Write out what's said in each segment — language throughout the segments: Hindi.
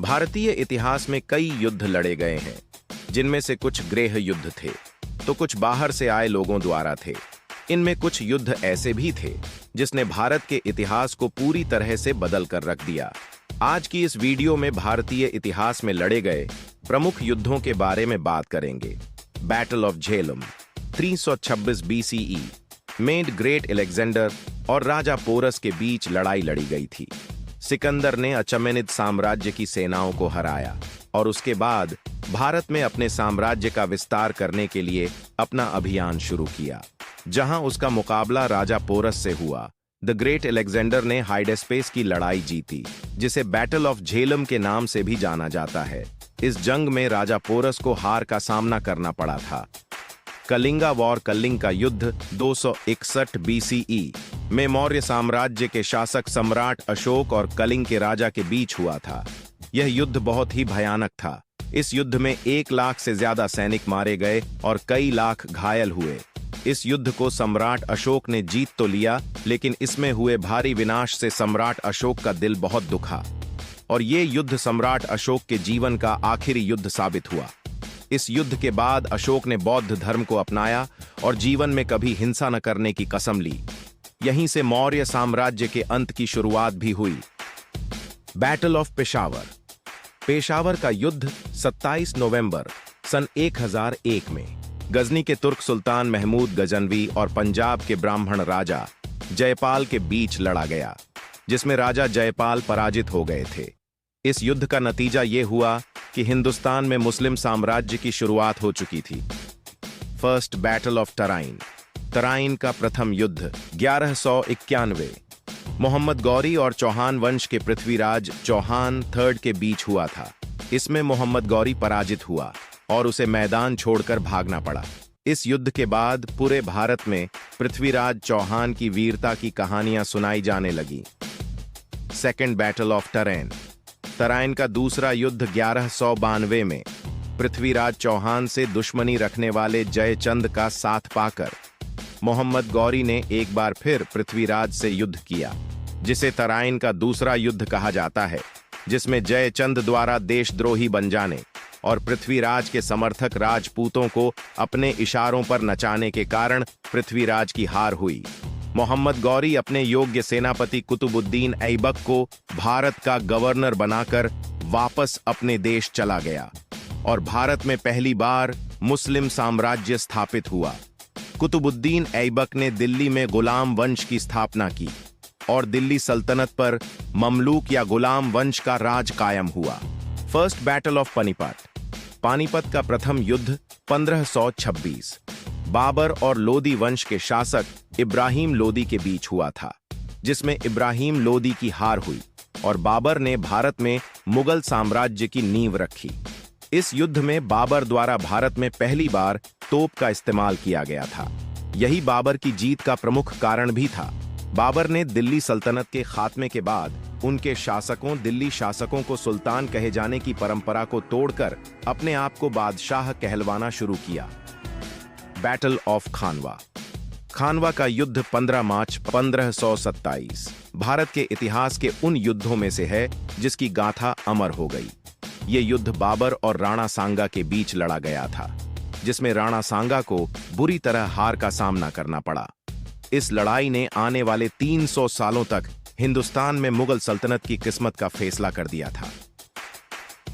भारतीय इतिहास में कई युद्ध लड़े गए हैं, जिनमें से कुछ गृह युद्ध थे तो कुछ बाहर से आए लोगों द्वारा थे। इनमें कुछ युद्ध ऐसे भी थे जिसने भारत के इतिहास को पूरी तरह से बदल कर रख दिया। आज की इस वीडियो में भारतीय इतिहास में लड़े गए प्रमुख युद्धों के बारे में बात करेंगे। बैटल ऑफ झेलम 326 BCE में ग्रेट अलेक्जेंडर और राजा पोरस के बीच लड़ाई लड़ी गई थी। सिकंदर ने अचमेनिद साम्राज्य की सेनाओं को हराया और उसके बाद भारत में अपने साम्राज्य का विस्तार करने के लिए अपना अभियान शुरू किया, जहां उसका मुकाबला राजा पोरस से हुआ। द ग्रेट अलेक्जेंडर ने हाइडेस्पेस की लड़ाई जीती, जिसे बैटल ऑफ झेलम के नाम से भी जाना जाता है। इस जंग में राजा पोरस को हार का सामना करना पड़ा था। कलिंगा वॉर कलिंग का युद्ध 261 BCE में मौर्य साम्राज्य के शासक सम्राट अशोक और कलिंग के राजा के बीच हुआ था। यह युद्ध बहुत ही भयानक था। इस युद्ध में 1 लाख से ज्यादा सैनिक मारे गए और कई लाख घायल हुए। इस युद्ध को सम्राट अशोक ने जीत तो लिया, लेकिन इसमें हुए भारी विनाश से सम्राट अशोक का दिल बहुत दुखा और ये युद्ध सम्राट अशोक के जीवन का आखिरी युद्ध साबित हुआ। इस युद्ध के बाद अशोक ने बौद्ध धर्म को अपनाया और जीवन में कभी हिंसा न करने की कसम ली। यहीं से मौर्य साम्राज्य के अंत की शुरुआत भी हुई। बैटल ऑफ पेशावर पेशावर का युद्ध 27 नवंबर सन 1001 में गजनी के तुर्क सुल्तान महमूद गजनवी और पंजाब के ब्राह्मण राजा जयपाल के बीच लड़ा गया, जिसमें राजा जयपाल पराजित हो गए थे। इस युद्ध का नतीजा ये हुआ कि हिंदुस्तान में मुस्लिम साम्राज्य की शुरुआत हो चुकी थी। First battle of Tarain Tarain का प्रथम युद्ध 1191 मोहम्मद गौरी और चौहान वंश के पृथ्वीराज चौहान III के बीच हुआ था। इसमें मोहम्मद गौरी पराजित हुआ और उसे मैदान छोड़कर भागना पड़ा। इस युद्ध के बाद पूरे भारत में पृथ्वीराज चौहान की वीरता की कहानियां सुनाई जाने लगी। Second battle of Tarain Tarain का दूसरा युद्ध 1192 में पृथ्वीराज चौहान से दुश्मनी रखने वाले जयचंद का साथ पाकर मोहम्मद गौरी ने एक बार फिर पृथ्वीराज से युद्ध किया, जिसे तराइन का दूसरा युद्ध कहा जाता है, जिसमें जयचंद द्वारा देशद्रोही बन जाने और पृथ्वीराज के समर्थक राजपूतों को अपने इशारों पर नचाने के कारण पृथ्वीराज की हार हुई। मोहम्मद गौरी अपने योग्य सेनापति कुतुबुद्दीन ऐबक को भारत का गवर्नर बनाकर वापस अपने देश चला गया और भारत में पहली बार मुस्लिम साम्राज्य स्थापित हुआ। कुतुबुद्दीन ऐबक ने दिल्ली में गुलाम वंश की स्थापना की और दिल्ली सल्तनत पर ममलूक या गुलाम वंश का राज कायम हुआ। First battle of Panipat Panipat का प्रथम युद्ध 1526 बाबर और लोदी वंश के शासक इब्राहिम लोदी के बीच हुआ था, जिसमें इब्राहिम लोदी की हार हुई और बाबर ने भारत में मुगल साम्राज्य की नींव रखी। इस युद्ध में बाबर द्वारा भारत में पहली बार तोप का इस्तेमाल किया गया था। यही बाबर की जीत का प्रमुख कारण भी था। बाबर ने दिल्ली सल्तनत के खात्मे के बाद उनके शासकों दिल्ली शासकों को सुल्तान कहे जाने की परंपरा को तोड़कर अपने आप को बादशाह कहलवाना शुरू किया। बैटल ऑफ खानवा खानवा का युद्ध 15 मार्च 1527 भारत के इतिहास के उन युद्धों में से है जिसकी गाथा अमर हो गई। ये युद्ध बाबर और राणा सांगा के बीच लड़ा गया था, जिसमें राणा सांगा को बुरी तरह हार का सामना करना पड़ा। इस लड़ाई ने आने वाले 300 सालों तक हिंदुस्तान में मुगल सल्तनत की किस्मत का फैसला कर दिया था।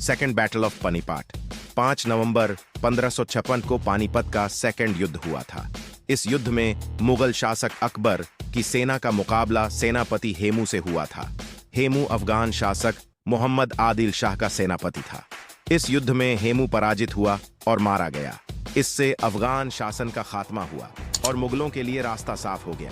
सेकेंड बैटल ऑफ पानीपत 5 नवंबर 1556 को पानीपत का सेकेंड युद्ध हुआ था। इस युद्ध में मुगल शासक अकबर की सेना का मुकाबला सेनापति हेमू से हुआ था। हेमू अफगान शासक मोहम्मद आदिल शाह का सेनापति था। इस युद्ध में हेमू पराजित हुआ और मारा गया। इससे अफगान शासन का खात्मा हुआ और मुगलों के लिए रास्ता साफ हो गया।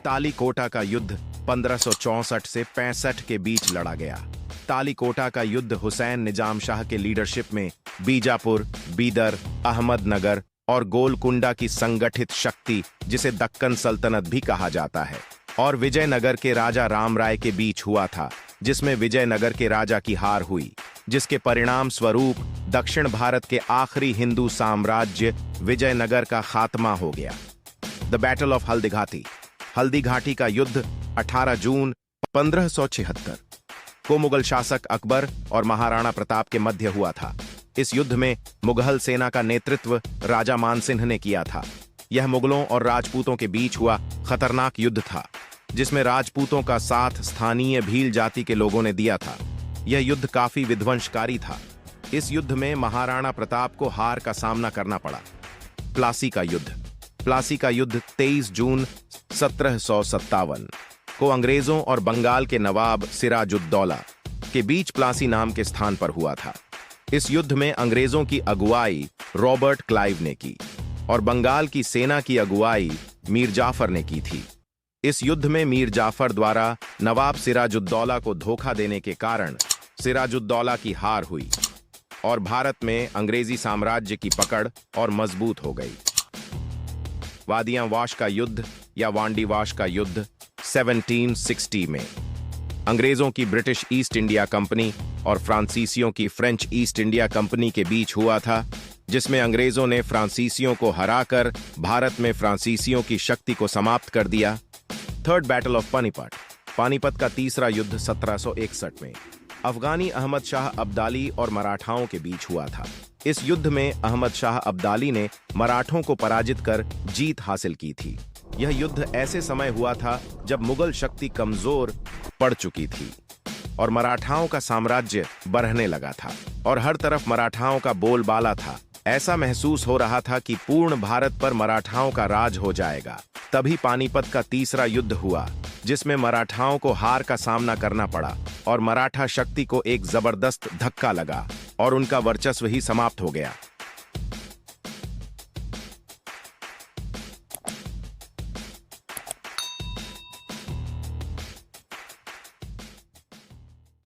तालीकोटा का युद्ध 1564 से 65 के बीच लड़ा गया। तालीकोटा का युद्ध हुसैन निजाम शाह के लीडरशिप में बीजापुर, बीदर, अहमदनगर और गोलकुंडा की संगठित शक्ति, जिसे दक्कन सल्तनत भी कहा जाता है, और विजयनगर के राजा रामराय के बीच हुआ था, जिसमें विजयनगर के राजा की हार हुई, जिसके परिणाम स्वरूप दक्षिण भारत के आखिरी हिंदू साम्राज्य विजयनगर का खात्मा हो गया। The battle of Haldighati Haldi Ghati का युद्ध 18 जून 1576 को मुगल शासक अकबर और महाराणा प्रताप के मध्य हुआ था। इस युद्ध में मुगल सेना का नेतृत्व राजा मानसिंह ने किया था। यह मुगलों और राजपूतों के बीच हुआ खतरनाक युद्ध था, जिसमें राजपूतों का साथ स्थानीय भील जाति के लोगों ने दिया था। यह युद्ध काफी विध्वंसकारी था। इस युद्ध में महाराणा प्रताप को हार का सामना करना पड़ा। प्लासी का युद्ध। प्लासी का युद्ध 23 जून 1757 को अंग्रेजों और बंगाल के नवाब सिराजुद्दौला के बीच प्लासी नाम के स्थान पर हुआ था। इस युद्ध में अंग्रेजों की अगुवाई रॉबर्ट क्लाइव ने की और बंगाल की सेना की अगुवाई मीर जाफर ने की थी। इस युद्ध में मीर जाफर द्वारा नवाब सिराजुद्दौला को धोखा देने के कारण सिराजुद्दौला की हार हुई और भारत में अंग्रेजी साम्राज्य की पकड़ और मजबूत हो गई। वादियां वाश का युद्ध या वांडी वाश का युद्ध 1760 में अंग्रेजों की ब्रिटिश ईस्ट इंडिया कंपनी और फ्रांसीसियों की फ्रेंच ईस्ट इंडिया कंपनी के बीच हुआ था, जिसमें अंग्रेजों ने फ्रांसीसियों को हराकर भारत में फ्रांसीसियों की शक्ति को समाप्त कर दिया। Third battle of Panipat. Panipat का तीसरा युद्ध 1761 में अफगानी अहमद शाह अब्दाली और मराठाओं के बीच हुआ था। इस युद्ध में अहमद शाह अब्दाली ने मराठों को पराजित कर जीत हासिल की थी। यह युद्ध ऐसे समय हुआ था जब मुगल शक्ति कमजोर पड़ चुकी थी और मराठाओं का साम्राज्य बढ़ने लगा था और हर तरफ मराठाओं का बोलबाला था। ऐसा महसूस हो रहा था कि पूर्ण भारत पर मराठाओं का राज हो जाएगा। तभी पानीपत का तीसरा युद्ध हुआ, जिसमें मराठाओं को हार का सामना करना पड़ा और मराठा शक्ति को एक जबरदस्त धक्का लगा और उनका वर्चस्व ही समाप्त हो गया।